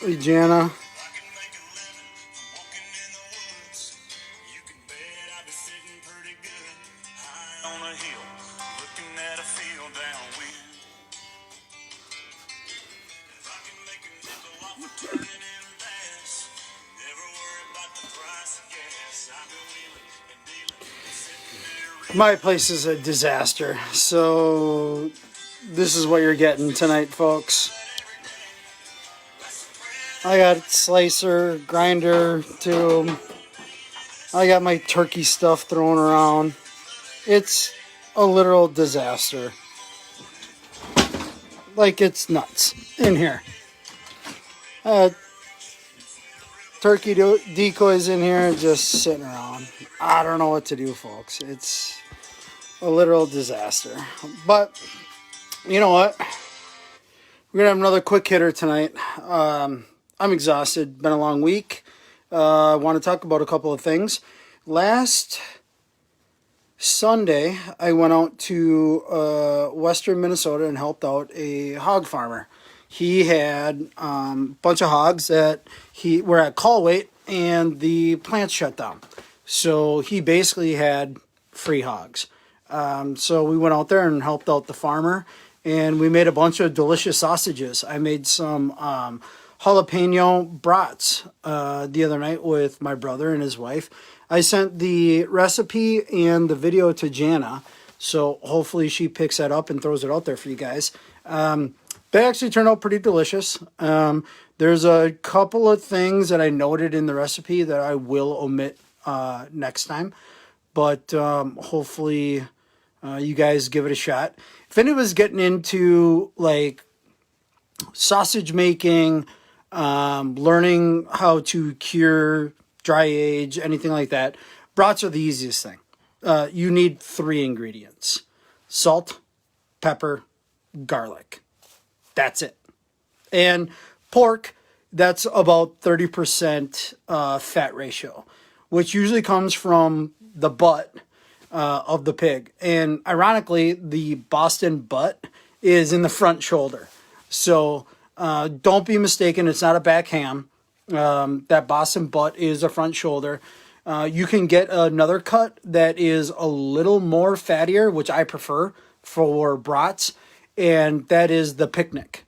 Jana. My place is a disaster, so this is what you're getting tonight, folks. I got slicer, grinder, too. I got my turkey stuff thrown around. It's a literal disaster. Like, it's nuts in here. Turkey decoys in here just sitting around. I don't know what to do, folks. It's a literal disaster. But, you know what? We're going to have another quick hitter tonight. I'm exhausted. Been a long week. I want to talk about a couple of things. Last Sunday, I went out to western Minnesota and helped out a hog farmer. He had a bunch of hogs that were at call weight, and the plant shut down. So he basically had free hogs. So we went out there and helped out the farmer, and we made a bunch of delicious sausages. I made some jalapeno brats the other night with my brother and his wife. I sent the recipe and the video to Jana, so hopefully she picks that up and throws it out there for you guys. They actually turned out pretty delicious. There's a couple of things that I noted in the recipe that I will omit next time, but hopefully you guys give it a shot. If anyone's getting into like sausage making, learning how to cure, dry age, anything like that, brats are the easiest thing. You need 3 ingredients: salt, pepper, garlic. That's it. And pork, that's about 30% fat ratio, which usually comes from the butt of the pig. And ironically, the Boston butt is in the front shoulder. So don't be mistaken, it's not a back ham. That Boston butt is a front shoulder. You can get another cut that is a little more fattier, which I prefer for brats, and that is the picnic.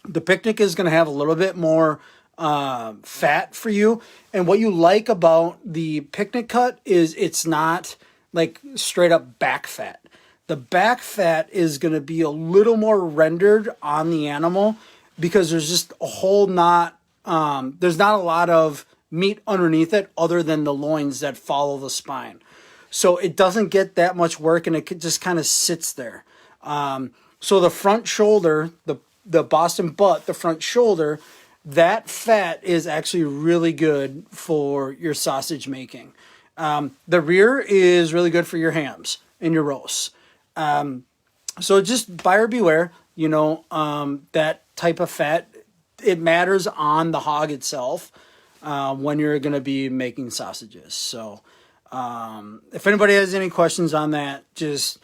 The picnic is going to have a little bit more fat for you. And what you like about the picnic cut is it's not like straight up back fat. The back fat is going to be a little more rendered on the animal because there's just a whole not, there's not a lot of meat underneath it other than the loins that follow the spine. So it doesn't get that much work and it just kind of sits there. So the front shoulder, the Boston butt, the front shoulder, that fat is actually really good for your sausage making. The rear is really good for your hams and your roasts. So just buyer beware, that type of fat, it matters on the hog itself when you're going to be making sausages. So if anybody has any questions on that, just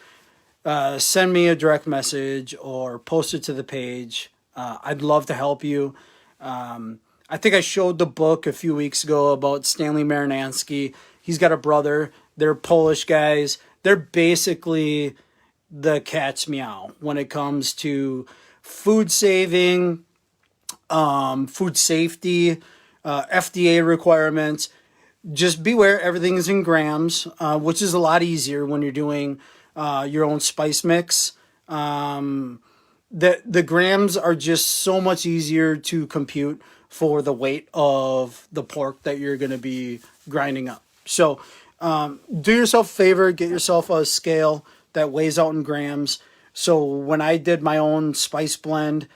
send me a direct message or post it to the page. I'd love to help you. I think I showed the book a few weeks ago about Stanley Marinansky. He's got a brother. They're Polish guys. They're basically the cat's meow when it comes to food saving, food safety, FDA requirements. Just beware, everything is in grams, which is a lot easier when you're doing your own spice mix. The grams are just so much easier to compute for the weight of the pork that you're going to be grinding up. So do yourself a favor, get yourself a scale that weighs out in grams. So when I did my own spice blend,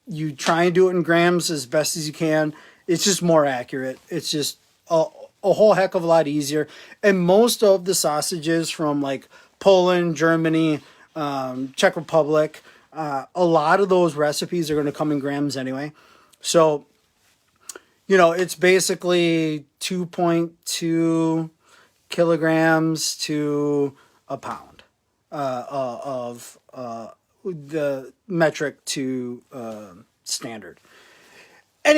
you try and do it in grams as best as you can. It's just more accurate. It's just a whole heck of a lot easier. And most of the sausages from like Poland, Germany, Czech Republic, a lot of those recipes are going to come in grams anyway. So, it's basically 2.2 kilograms to a pound of the metric to standard.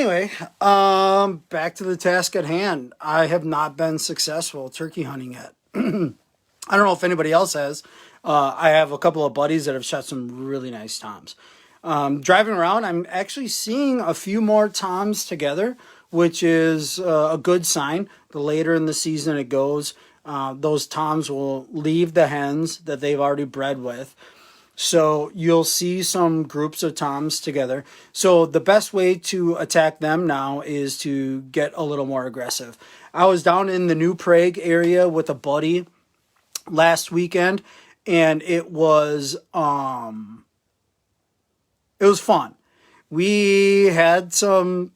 Anyway, back to the task at hand. I have not been successful turkey hunting yet. I don't know if anybody else has. I have a couple of buddies that have shot some really nice toms. Driving around, I'm actually seeing a few more toms together, which is a good sign. The later in the season it goes, those toms will leave the hens that they've already bred with. So you'll see some groups of toms together. So the best way to attack them now is to get a little more aggressive. I was down in the New Prague area with a buddy last weekend, and it was fun. We had some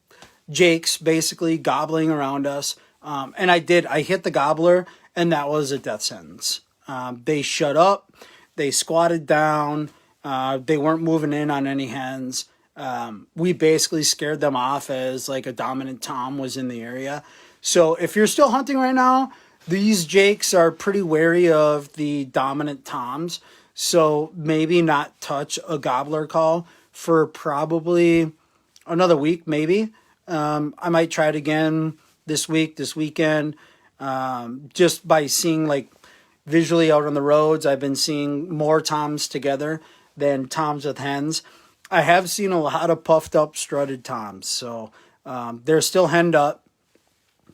jakes basically gobbling around us, and I hit the gobbler, and that was a death sentence. They shut up, they squatted down, they weren't moving in on any hens. We basically scared them off as like a dominant tom was in the area. So if you're still hunting right now, these jakes are pretty wary of the dominant toms. So maybe not touch a gobbler call for probably another week, maybe. I might try it again this weekend, just by seeing like visually out on the roads. I've been seeing more toms together than toms with hens. I have seen a lot of puffed up strutted toms. So they're still henned up.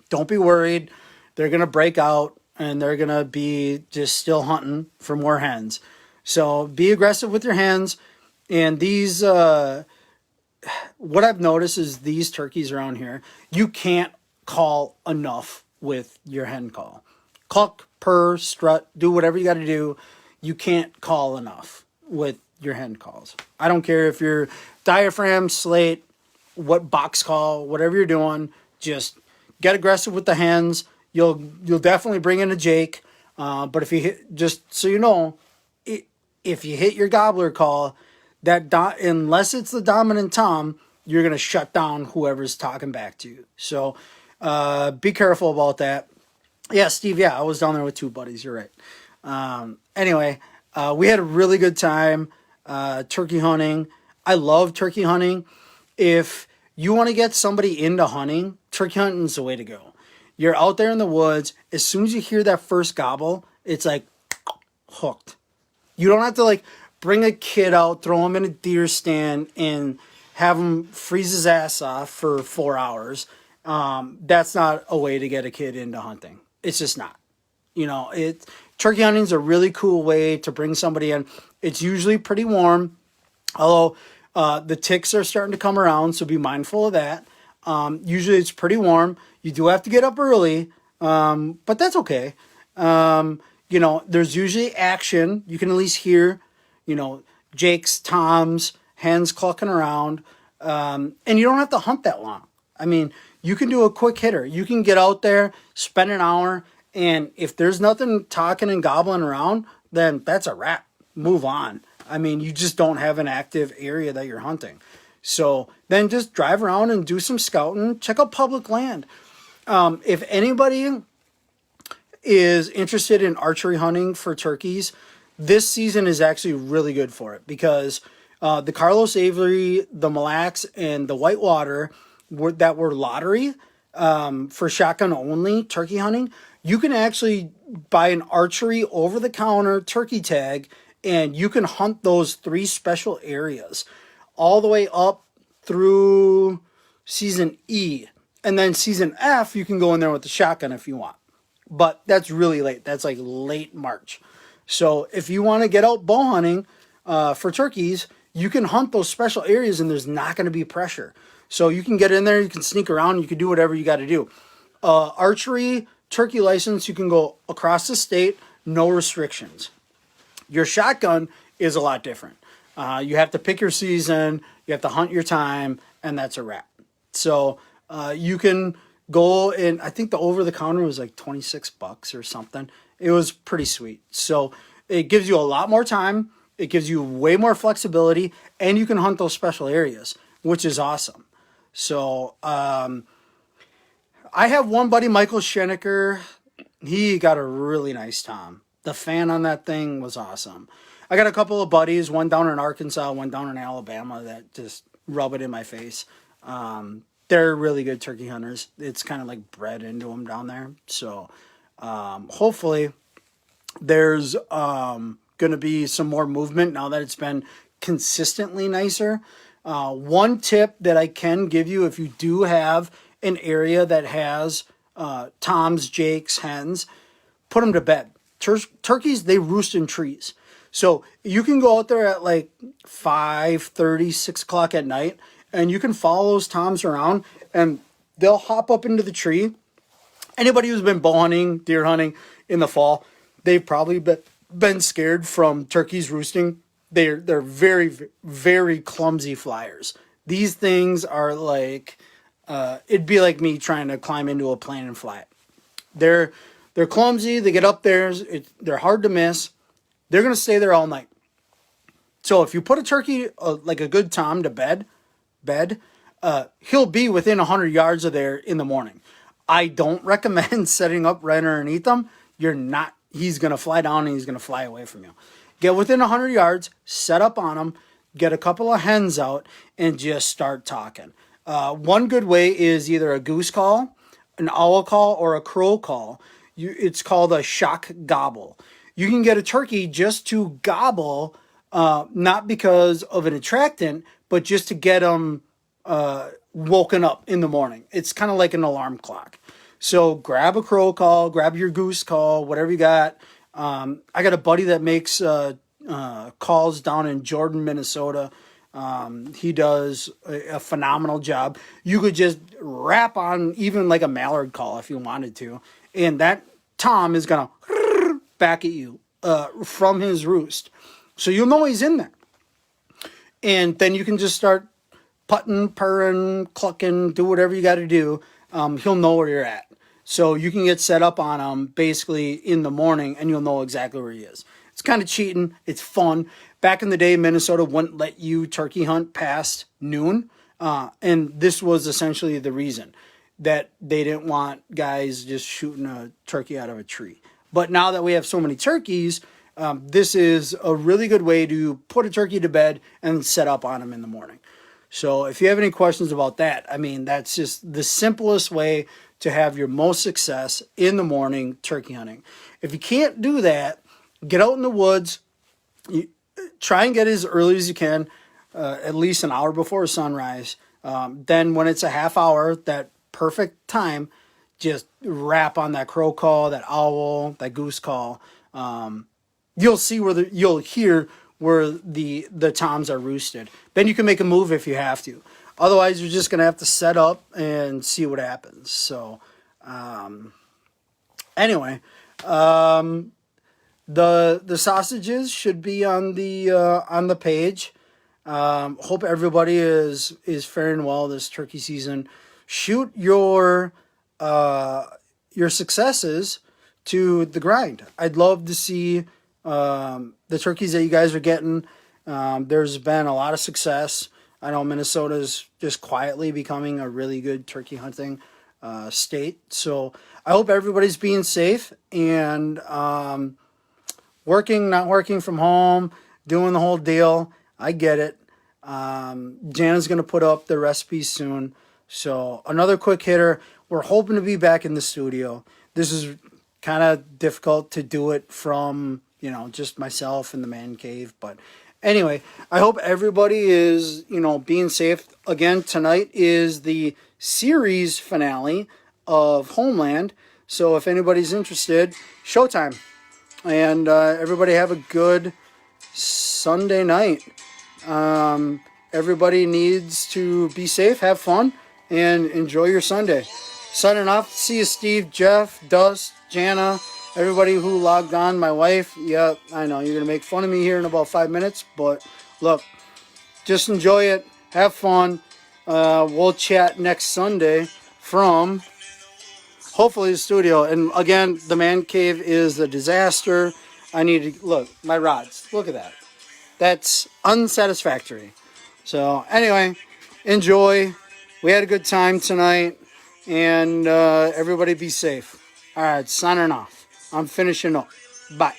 Don't be worried. They're going to break out and they're going to be just still hunting for more hens. So be aggressive with your hens. And these, what I've noticed is these turkeys around here, you can't call enough with your hen call. Cluck, purr, strut, do whatever you got to do. You can't call enough with your hen calls. I don't care if you're diaphragm, slate, what box call, whatever you're doing, just get aggressive with the hens. You'll definitely bring in a jake. But if you hit, just so you know, if you hit your gobbler call, unless it's the dominant tom, you're going to shut down whoever's talking back to you. So be careful about that. Yeah, Steve, yeah, I was down there with two buddies. You're right. Anyway, we had a really good time turkey hunting. I love turkey hunting. If you want to get somebody into hunting, turkey hunting is the way to go. You're out there in the woods. As soon as you hear that first gobble, it's like hooked. You don't have to like bring a kid out, throw him in a deer stand, and have him freeze his ass off for 4 hours. That's not a way to get a kid into hunting. It's just not. Turkey hunting is a really cool way to bring somebody in. It's usually pretty warm, although the ticks are starting to come around, so be mindful of that. Usually it's pretty warm. You do have to get up early, but that's okay. There's usually action. You can at least hear, jakes, toms, hens clucking around, and you don't have to hunt that long. I mean, you can do a quick hitter. You can get out there, spend an hour, and if there's nothing talking and gobbling around, then that's a wrap. Move on. I mean, you just don't have an active area that you're hunting. So then just drive around and do some scouting. Check out public land. If anybody is interested in archery hunting for turkeys, this season is actually really good for it because the Carlos Avery, the Mille Lacs, and the Whitewater that were lottery for shotgun only turkey hunting, you can actually buy an archery over-the-counter turkey tag, and you can hunt those 3 special areas all the way up through season E. And then season F, you can go in there with the shotgun if you want. But that's really late. That's like late March. So if you want to get out bow hunting for turkeys, you can hunt those special areas and there's not going to be pressure. So you can get in there, you can sneak around, you can do whatever you got to do. Archery, turkey license, you can go across the state, no restrictions. Your shotgun is a lot different. You have to pick your season, you have to hunt your time, and that's a wrap. So you can go and I think the over-the-counter was like $26 or something. It was pretty sweet. So it gives you a lot more time. It gives you way more flexibility, and you can hunt those special areas, which is awesome. So I have one buddy, Michael Schenecker. He got a really nice tom. The fan on that thing was awesome. I got a couple of buddies, one down in Arkansas, one down in Alabama, that just rub it in my face. they're really good turkey hunters. It's kind of like bred into them down there. So hopefully there's going to be some more movement now that it's been consistently nicer. One tip that I can give you, if you do have an area that has toms, jakes, hens, put them to bed. Turkeys, they roost in trees. So you can go out there at like 5:30, 6 o'clock at night, and you can follow those toms around, and they'll hop up into the tree. Anybody who's been bow hunting, deer hunting in the fall, they've probably been scared from turkeys roosting. They're very, very clumsy flyers. These things are like, it'd be like me trying to climb into a plane and fly it. They're clumsy. They get up there. They're hard to miss. They're going to stay there all night. So if you put a turkey, like a good tom to bed, he'll be within 100 yards of there in the morning. I don't recommend setting up right underneath them. He's going to fly down and he's going to fly away from you. Get within 100 yards, set up on him, get a couple of hens out, and just start talking. One good way is either a goose call, an owl call, or a crow call. It's called a shock gobble. You can get a turkey just to gobble, not because of an attractant, but just to get them woken up in the morning. It's kind of like an alarm clock. So grab a crow call, grab your goose call, whatever you got. I got a buddy that makes calls down in Jordan, Minnesota. He does a phenomenal job. You could just wrap on even like a mallard call if you wanted to, and that tom is going to back at you from his roost. So you'll know he's in there. And then you can just start putting, purring, clucking, do whatever you got to do. He'll know where you're at. So you can get set up on him basically in the morning and you'll know exactly where he is. It's kind of cheating. It's fun. Back in the day, Minnesota wouldn't let you turkey hunt past noon. And this was essentially the reason that they didn't want guys just shooting a turkey out of a tree. But now that we have so many turkeys, this is a really good way to put a turkey to bed and set up on them in the morning. So if you have any questions about that, I mean, that's just the simplest way to have your most success in the morning turkey hunting. If you can't do that, get out in the woods. Try and get as early as you can, at least an hour before sunrise. Then when it's a half hour, that perfect time, just wrap on that crow call, that owl, that goose call. You'll see you'll hear where the toms are roosted. Then you can make a move if you have to. Otherwise, you're just going to have to set up and see what happens. So, anyway, the sausages should be on the page. Hope everybody is faring well this turkey season. Shoot your successes to the grind. I'd love to see the turkeys that you guys are getting. There's been a lot of success. I know Minnesota's just quietly becoming a really good turkey hunting state. So I hope everybody's being safe and not working from home, doing the whole deal. I get it. Jana's going to put up the recipes soon. So another quick hitter. We're hoping to be back in the studio. This is kind of difficult to do it from, just myself in the man cave. But anyway, I hope everybody is, being safe. Again, tonight is the series finale of Homeland. So if anybody's interested, showtime. And everybody have a good Sunday night. Everybody needs to be safe, have fun, and enjoy your Sunday. Signing off. See you, Steve, Jeff, Dust, Jana, everybody who logged on. My wife. Yep, I know you're going to make fun of me here in about 5 minutes, but look, just enjoy it. Have fun. We'll chat next Sunday from hopefully the studio. And again, the man cave is a disaster. I need to look, my rods. Look at that. That's unsatisfactory. So anyway, enjoy. We had a good time tonight. And everybody be safe. All right, signing off. I'm finishing up. Bye.